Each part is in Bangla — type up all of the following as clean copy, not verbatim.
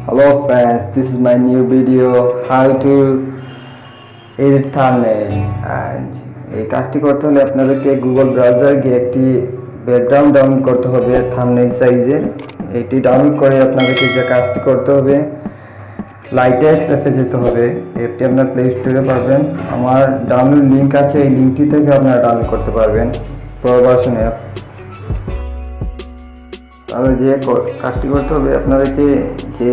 Hello friends, this is my new video how to edit thumbnail and এই কাজটি করতে হলে আপনাদেরকে গুগল ব্রাউজারে গিয়ে একটি ব্যাকগ্রাউন্ড ডাউনলোড করতে হবে থাম্বনেল সাইজের। এটি ডাউনলোড করে আপনাদেরকে যে কাজটি করতে হবে লাইটেক্স অ্যাপে যেতে হবে। অ্যাপটি আপনার প্লে স্টোরে পাবেন, আমার ডাউনলোড লিঙ্ক আছে, এই লিঙ্কটি থেকে আপনারা ডাউনলোড করতে পারবেন প্রো ভার্সন অ্যাপ। তাহলে যে কাজটি করতে হবে আপনাদেরকে যে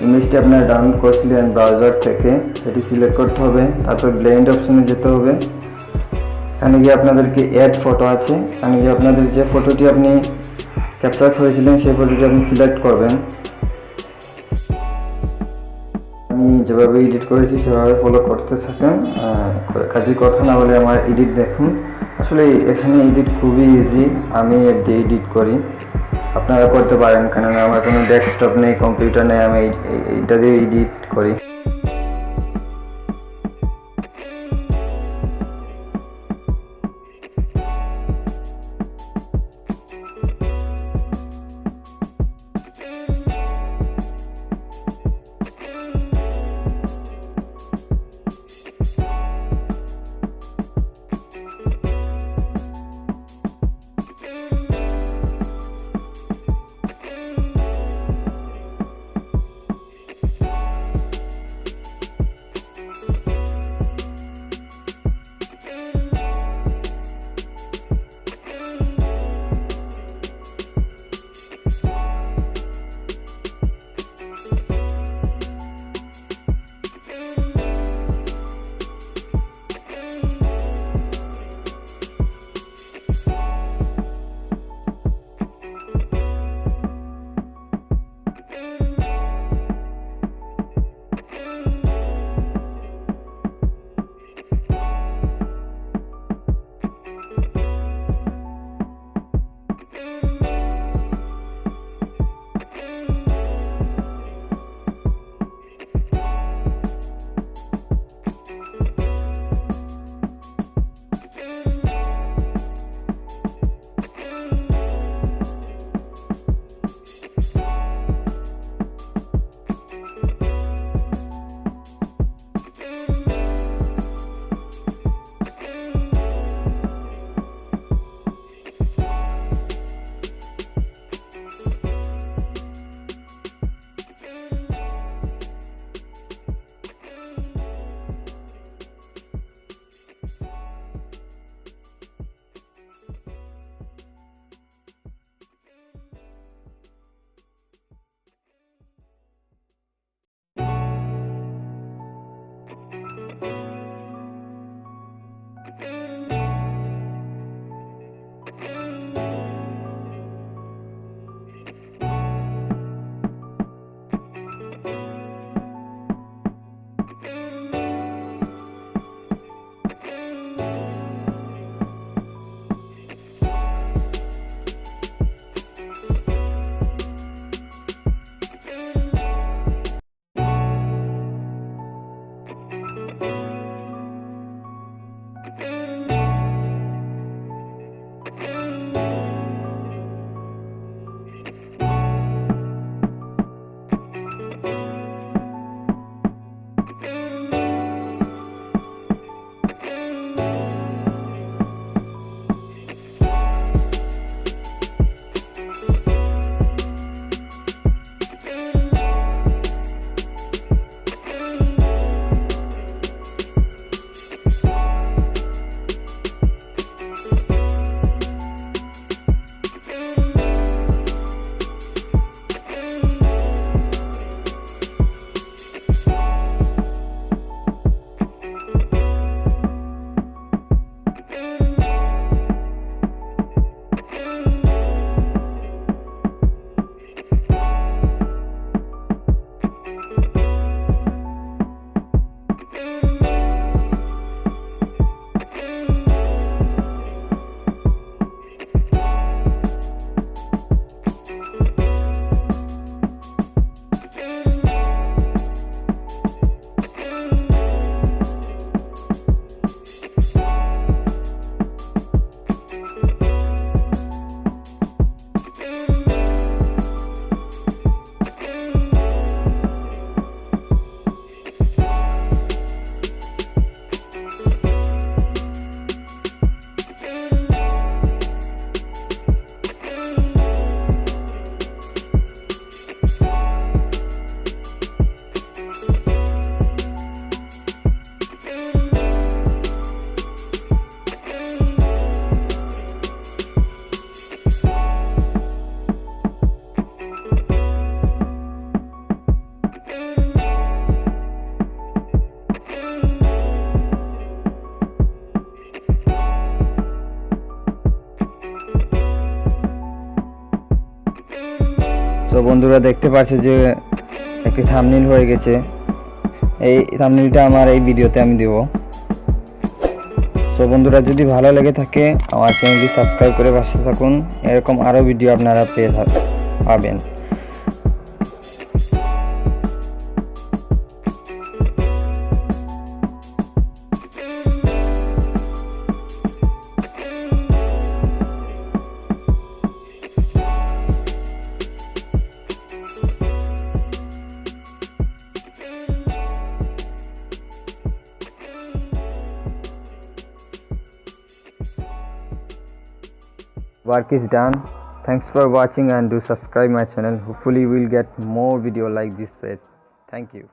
ইমেজটি আপনারা ডাউনলোড করেছিলেন ব্রাউজার থেকে সেটি সিলেক্ট করতে হবে, তারপর ব্লেন্ড অপশনে যেতে হবে। এখানে গিয়ে আপনাদেরকে অ্যাড ফটো আছে, এখানে গিয়ে আপনাদের যে ফটোটি আপনি ক্যাপচার করেছিলেন সেই ফটোটি আপনি সিলেক্ট করবেন। আমি যেভাবে এডিট করেছি সেভাবে ফলো করতে থাকেন, কাজে কথা না বলে আমার এডিট দেখুন। আসলে এখানে এডিট খুবই ইজি, আমি অ্যাপ দিয়ে এডিট করি, আপনারা করতে পারেন, কেননা আমার কোনো ডেস্কটপ নেই, কম্পিউটার নেই, আমি এইটা দিয়ে এডিট করি। বন্ধুরা দেখতে পাচ্ছ যে একটি থাম্বনেল হয়ে গেছে। এই থাম্বনেলটা আমার এই ভিডিওতে আমি দেব। তো বন্ধুরা যদি ভালো লেগে থাকে আমার চ্যানেলটি সাবস্ক্রাইব করে পাশে থাকুন, এরকম আরও ভিডিও আপনারা পাবেন। Work is done. Thanks for watching and do subscribe my channel. Hopefully we'll get more video like this. Thank you.